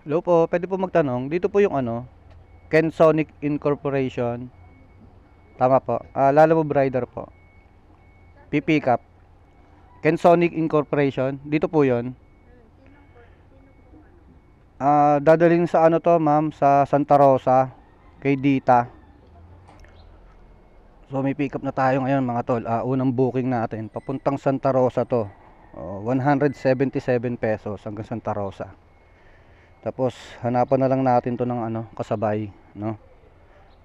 Hello po, pwede po magtanong. Dito po yung ano, Ken Sonic Incorporation. Tama po. Lala mo Rider po. Pipick up. Ken Sonic Incorporation. Dito po 'yon. Dadalhin sa ano to, ma'am, sa Santa Rosa kay Dita. So may pick up na tayo ngayon, mga tol. Unang booking natin. Papuntang Santa Rosa to. 177 pesos hanggang Santa Rosa. Tapos hanapan na lang natin to ng ano, kasabay, no?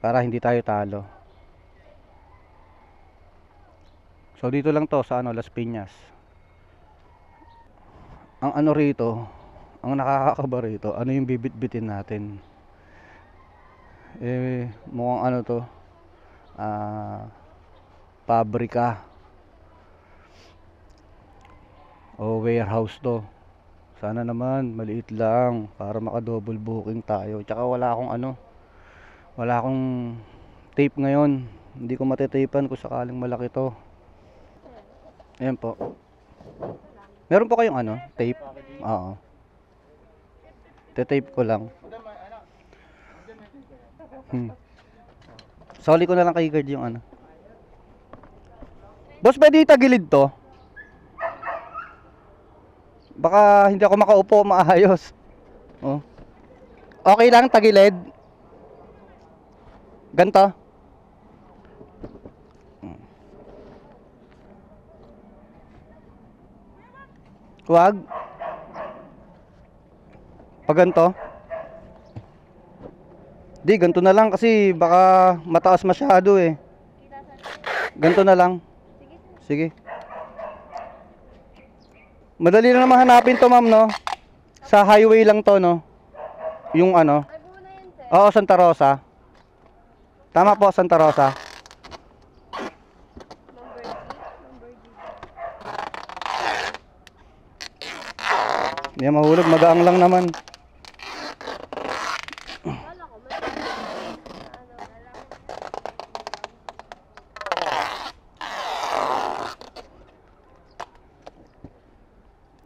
Para hindi tayo talo. So dito lang to sa ano, Las Piñas. Ang ano rito, ang nakakakaba rito, ano yung bibit-bitin natin? Mukhang ano to, pabrika o warehouse to. Sana naman maliit lang para maka-double booking tayo. Tsaka wala akong tape ngayon. Hindi ko matitapean kung sakaling malaki to. Ayan po. Meron po kayong ano, tape? Oo. Te-tape ko lang. Soli ko na lang kay Gerd yung ano. Boss, pwede itagilid to? Baka hindi ako makaupo maayos. Oh. Okay lang, tagilid. Ganto. Huwag. Pag ganto. Di, ganto na lang kasi baka mataas masyado eh. Ganto na lang. Sige. Madali lang naman hanapin to, ma'am, no? Sa highway lang to, no? Yung ano? Oo, Santa Rosa. Tama po, Santa Rosa. Hindi mahulog, magaang lang naman.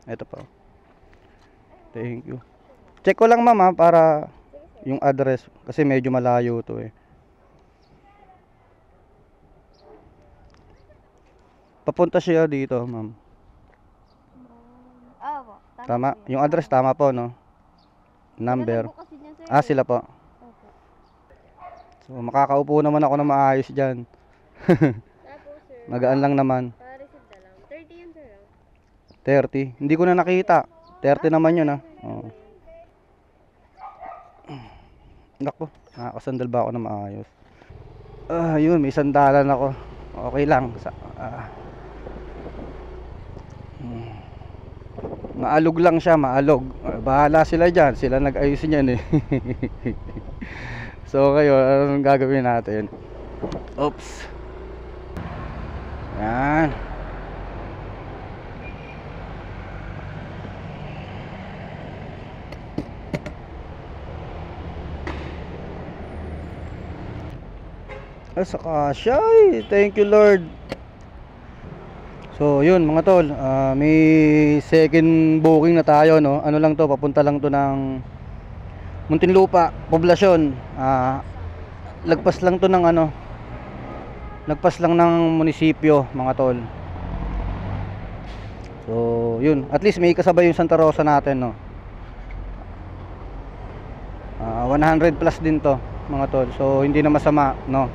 Ito po. Thank you. Check ko lang, ma'am, para yung address kasi medyo malayo to eh. Papunta siya dito, ma'am. Tama. Yung address tama po, no? Number. Sila po. So makakaupo naman ako na maayos diyan. Magaan lang naman. 30. Hindi ko na nakita. 30 naman yun, Oh. Nako, nakakasandal ba ako na maayos? Yun, may sandalan ako. Okay lang. Maalog lang siya, maalog. Bahala sila dyan. Sila nag-ayos niyan eh. So kayo, anong gagawin natin? Oops. Yan. Sa kasya eh. Thank you Lord. So yun mga tol, may second booking na tayo, no? Ano lang to, papunta lang to ng Muntinlupa, poblasyon. Lagpas lang to ng ano, lagpas lang ng munisipyo mga tol. So yun, at least may kasabay yung Santa Rosa natin, no? 100 plus din to mga tol, so hindi na masama, no?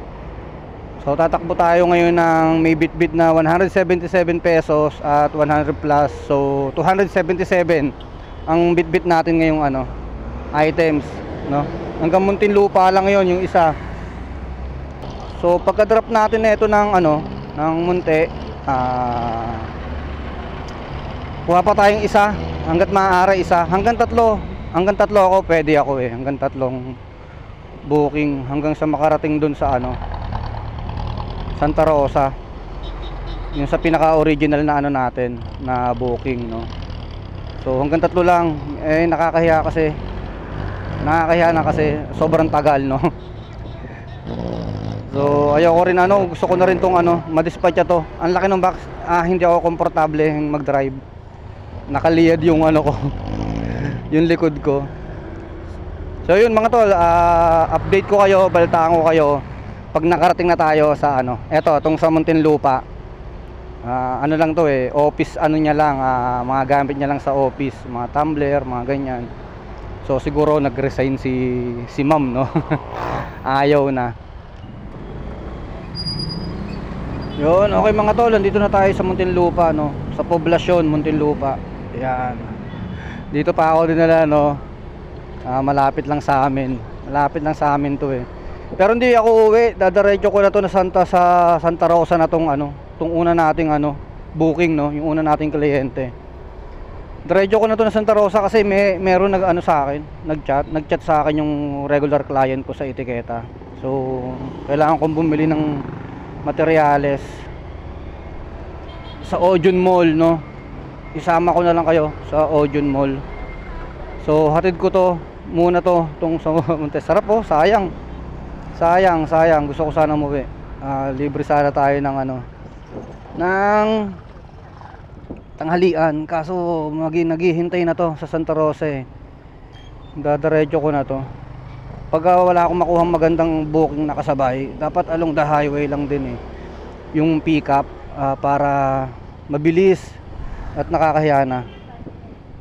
So tatakbo tayo ngayon ng may bitbit na 177 pesos at 100 plus. So 277 ang bitbit natin ngayong ano, items, no? Hanggang Muntinlupa lang 'yon yung isa. So pagka-drop natin na ito ng ano, ng Munti, kuha pa tayong isa hangga't maaari isa. Hanggang tatlo ako, pwede ako eh. Hanggang tatlong booking hanggang sa makarating dun sa ano, Santa Rosa, yung sa pinaka-original na ano natin na booking, no? So hanggang tatlo lang, nakakahiya na kasi sobrang tagal, no? So ayoko rin ano, gusto ko na rin tong ano, madispatcha to. Ang laki ng box, hindi ako komportable mag-drive. Nakaliyad yung ano ko, yung likod ko. So yun mga tol, update ko kayo, balitaan ko kayo pag nakarating na tayo sa ano. Eto, tong sa Muntinlupa. Ano lang to office ano niya lang, mga gamit niya lang sa office, mga tumbler, mga ganyan. So siguro nag-resign si ma'am, no. Ayaw na. Yun, okay mga tol, nandito na tayo sa Muntinlupa, no. Sa poblasyon Muntinlupa. Ayan. Dito pa ako dinala, no. Malapit lang sa amin. Malapit lang sa amin to Pero hindi ako uwi, dadaretso ko na to sa Santa Rosa na tong ano, tong una nating ano, booking, no, yung una nating kliyente. Diretso ko na to na Santa Rosa kasi meron nag-ano sa akin, nag-chat sa akin yung regular client ko sa etiketa. So, kailangan kong bumili ng materyales sa Odeon Mall, no. Isama ko na lang kayo sa Odeon Mall. So, hatid ko to muna tong sa Montes. Sarap sayang. Gusto ko sana umuwi. Libre sana tayo ng ano, ng tanghalian, kaso naghihintay na to sa Santa Rosa Dadaretso ko na to. Pag wala akong makuhang magandang booking na kasabay, dapat along the highway lang din yung pick up, para mabilis at nakakahiya na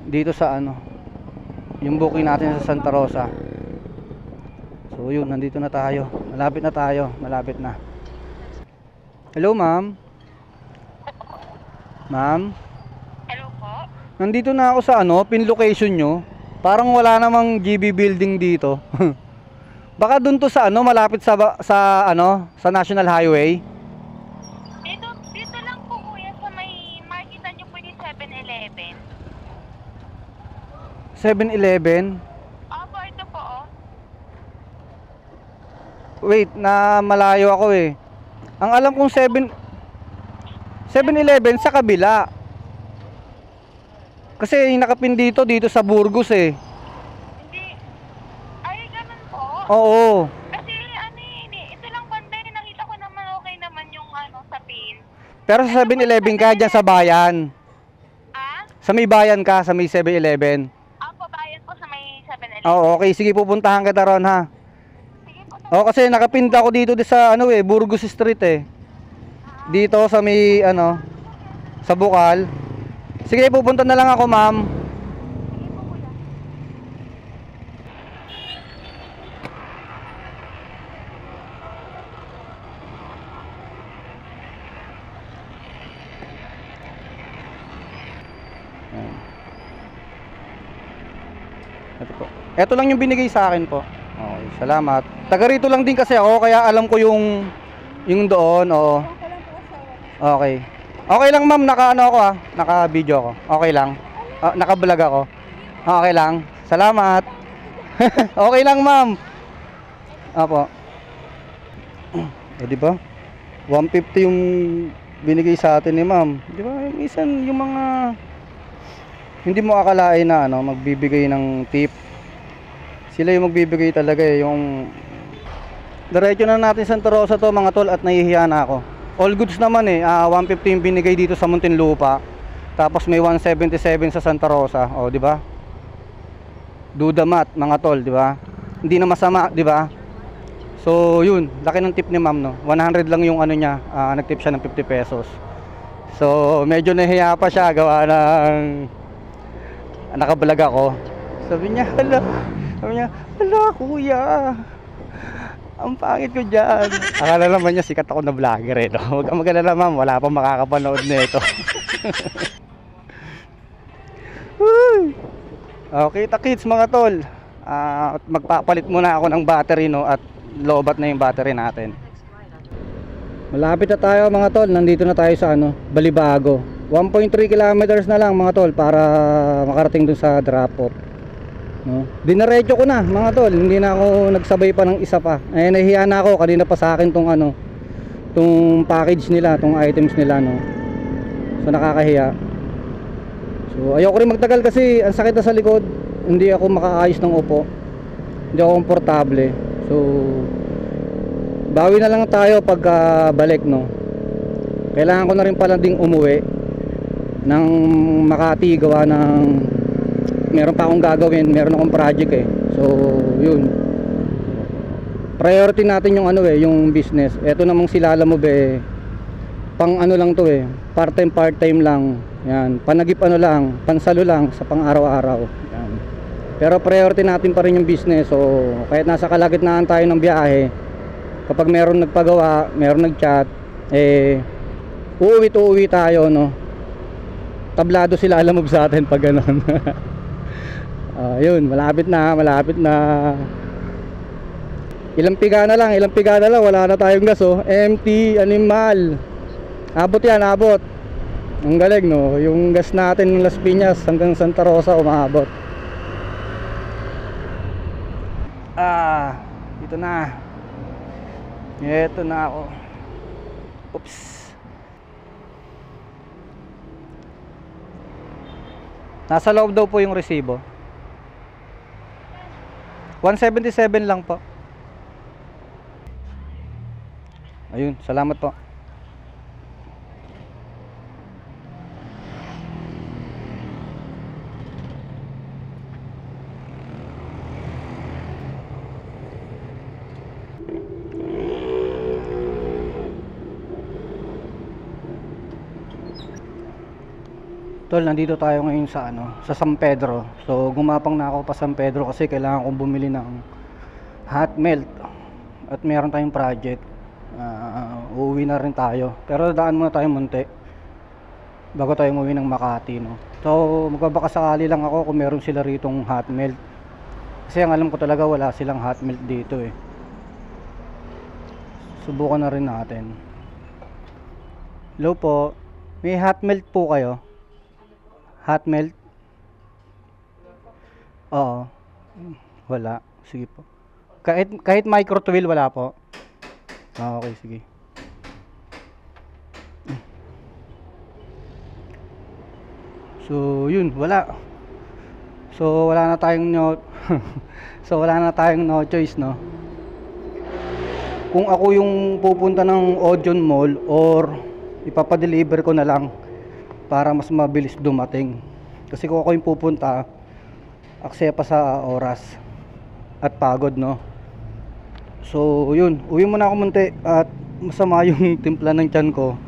dito sa ano, yung booking natin sa Santa Rosa. So yun, nandito na tayo. Malapit na. Hello ma'am. Ma'am? Hello po? Nandito na ako sa ano, pin location nyo. Parang wala namang GB building dito. Baka dun to sa ano, malapit sa ano, sa National Highway. Dito lang po kuya sa may makikita nyo po yung 7-Eleven. 7-Eleven? Opo, ito po Wait, na malayo ako Ang alam kong 7-Eleven sa kabila. Kasi yung nakapin dito sa Burgos Hindi. Ay, ganun po? Oo. Kasi ano ito lang banda nakita ko naman okay naman yung ano sa pin. Pero sa 7-Eleven ka dyan sa bayan. Sa may bayan ka, sa may 7-Eleven. Opo, bayan po sa may 7-Eleven. Oo, okay. Sige, pupuntahan kita ron ha. Sige po. Kasi nakapinta ako dito sa ano Burgos Street Dito sa may ano, sa Bukal. Sige, pupunta na lang ako, ma'am. Sige po kuya. Ito po. Ito lang yung binigay sa akin po. Okay, salamat. Taga rito lang din kasi ako, kaya alam ko yung doon, oo. Okay. Okay lang ma'am, naka-ano ako naka-video ako. Okay lang. Naka-vlog ako. Okay lang. Salamat. Okay lang ma'am. Opo. Di ba? 150 yung binigay sa atin ni ma'am. Di ba? Yung mga hindi mo akalain na ano, magbibigay ng tip. Sila yung magbibigay talaga yung diretso na natin Santa Rosa to mga tol, at nahihiya na ako. All goods naman 150 yung binigay dito sa Muntinlupa. Tapos may 177 sa Santa Rosa. Di ba? Do the math mga tol, di ba? Hindi na masama, di ba? So, yun, laki ng tip ni ma'am, no. 100 lang yung ano niya, nag-tip siya ng 50 pesos. So, medyo nahiya pa siya gawa ng naka-vlog ako. Sabi niya, hala kuya, ang pangit ko dyan. Akala naman niya sikat ako na vlogger no? Huwag kang mag-alala ma'am, wala pang makakapanood nito. Okay, takits mga tol. Magpapalit muna ako ng battery, no, at lobat na yung battery natin. Malapit na tayo mga tol, nandito na tayo sa ano, Balibago. 1.3 kilometers na lang mga tol para makarating dun sa drop off. No? Dinaretso ko na mga tol, hindi na ako nagsabay pa ng isa pa. Nahihiya na ako, kanina pa sa akin tong ano, tong package nila, tong items nila, no. So nakakahiya. So ayoko rin magtagal kasi ang sakit na sa likod, hindi ako makaayos ng upo, hindi ako komportable. So bawi na lang tayo pagka balik, no. Kailangan ko na rin pala ding umuwi ng Makati gawa ng meron pa akong gagawin, meron akong project eh. So yun, priority natin yung ano eh, yung business. Eto namang si Lalamove eh, pang ano lang to eh, part time lang. Yan, panagip ano lang, pansalo lang sa pang araw-araw. Yan. Pero priority natin pa rin yung business. So kahit nasa kalagitnaan tayo ng biyahe, kapag meron nagpagawa, meron nagchat, eh uuwi tayo, no. Tablado sila Lalamove sa atin pag ganun. Yun, malapit na. Ilang piga na lang, wala na tayong gas oh. Empty, animal. Abot yan, abot. Ang galing no, yung gas natin ng Las Piñas hanggang Santa Rosa umaabot. Ito na. Ito na ako. Oops. Nasa loob daw po yung resibo. 177 lang po. Ayun, salamat po. Tol, nandito tayo ngayon sa sa San Pedro. So gumapang na ako pa San Pedro kasi kailangan kong bumili ng hot melt. At meron tayong project. Uuwi na rin tayo. Pero daan muna tayo Munti bago tayo umuwi ng Makati, no. So magbabakasakali lang ako kung meron sila ritong hot melt. Kasi ang alam ko talaga wala silang hot melt dito eh. Subukan na rin natin. Hello po. May hot melt po kayo? Hot melt? Oo. Wala. Sige po. Kahit micro twill wala po. Okay, sige. So, yun, wala. So, wala na tayong no choice, no. Kung ako yung pupunta ng Odeon Mall or ipapadeliver ko na lang para mas mabilis dumating. Kasi kung ako yung pupunta, aksaya pa sa oras at pagod, no. So yun, uwi muna ako Munti at masama yung timpla ng tiyan ko.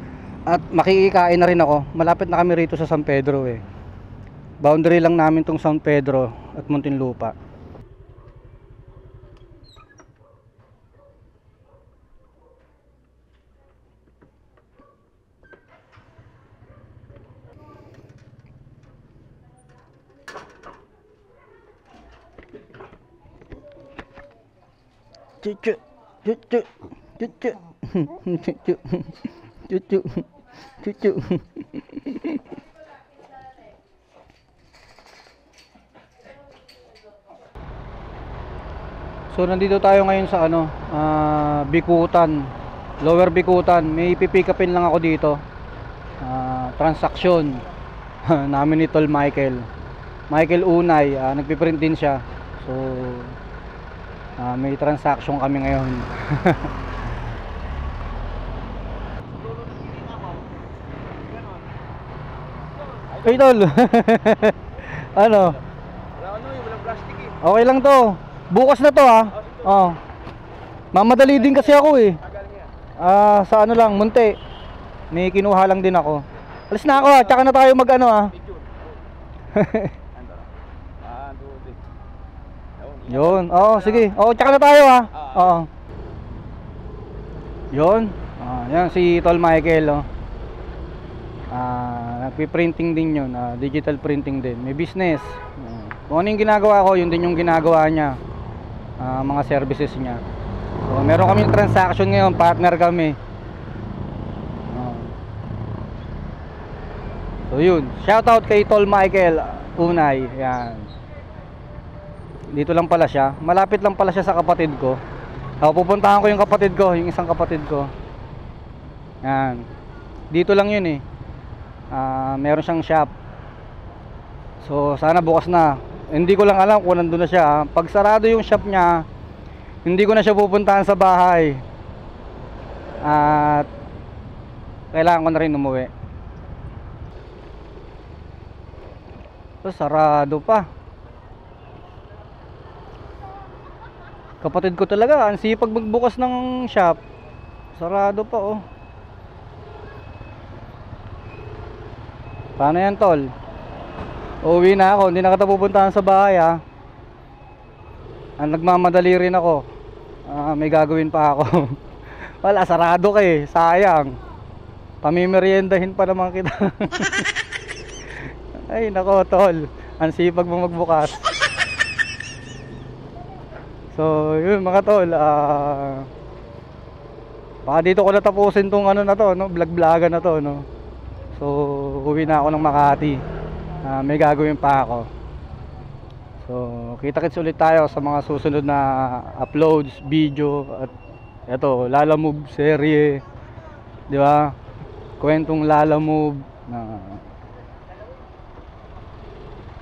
At makikikain na rin ako. Malapit na kami rito sa San Pedro eh. Boundary lang namin tong San Pedro at Muntinlupa. Cucu, cucu, cucu, cucu, cucu, cucu. So nandito tayo ngayon sa Bikutan, Lower Bikutan. May pipick upin lang ako dito. Transaksyon namin ni Tol Michael Unay, nagpiprint din siya. So may transaction kami ngayon. Ay Tol. Ano? Walang plastic eh. Okay lang to. Bukas na to mamadali din kasi ako eh. Sa lang, Munti. May kinuha lang din ako. Alis na ako tsaka na tayo mag Yun, sige. Tsaka na tayo Yun. Yan si Tol Michael nagpi-printing din yun, digital printing din. May business. Kung ano yung ginagawa ko, yun din yung ginagawa niya. Mga services niya. So, meron kaming transaction ngayon, partner kami. So yun, shoutout kay Tol Michael Unay. Yan. Dito lang pala siya. Malapit lang pala siya sa kapatid ko. Pupuntahan ko yung kapatid ko, yung isang kapatid ko. Yan. Dito lang yun eh. Meron siyang shop. So sana bukas na. Hindi ko lang alam kung nandun na siya. Pag sarado yung shop niya, hindi ko na siya pupuntahan sa bahay. At kailangan ko na rin umuwi. So, sarado pa. Kapatid ko talaga, ang sipag magbukas ng shop. Sarado pa oh. Paano yan tol? Uuwi na ako, hindi na kita pupuntahan sa bahay ha. Nagmamadali rin ako. May gagawin pa ako. Wala, sarado ka eh, sayang. Pamimeriendahin pa naman kita. Ay nako tol, ang sipag mo magbukas. So yun mga tol, baka dito ko natapusin tong ano na to, no? Vlog-vlogan na to, no? So uwi na ako ng Makati. May gagawin pa ako. So kita-kits ulit tayo sa mga susunod na uploads, video. At eto, Lala Move serye, di ba? Kwentong Lala Move na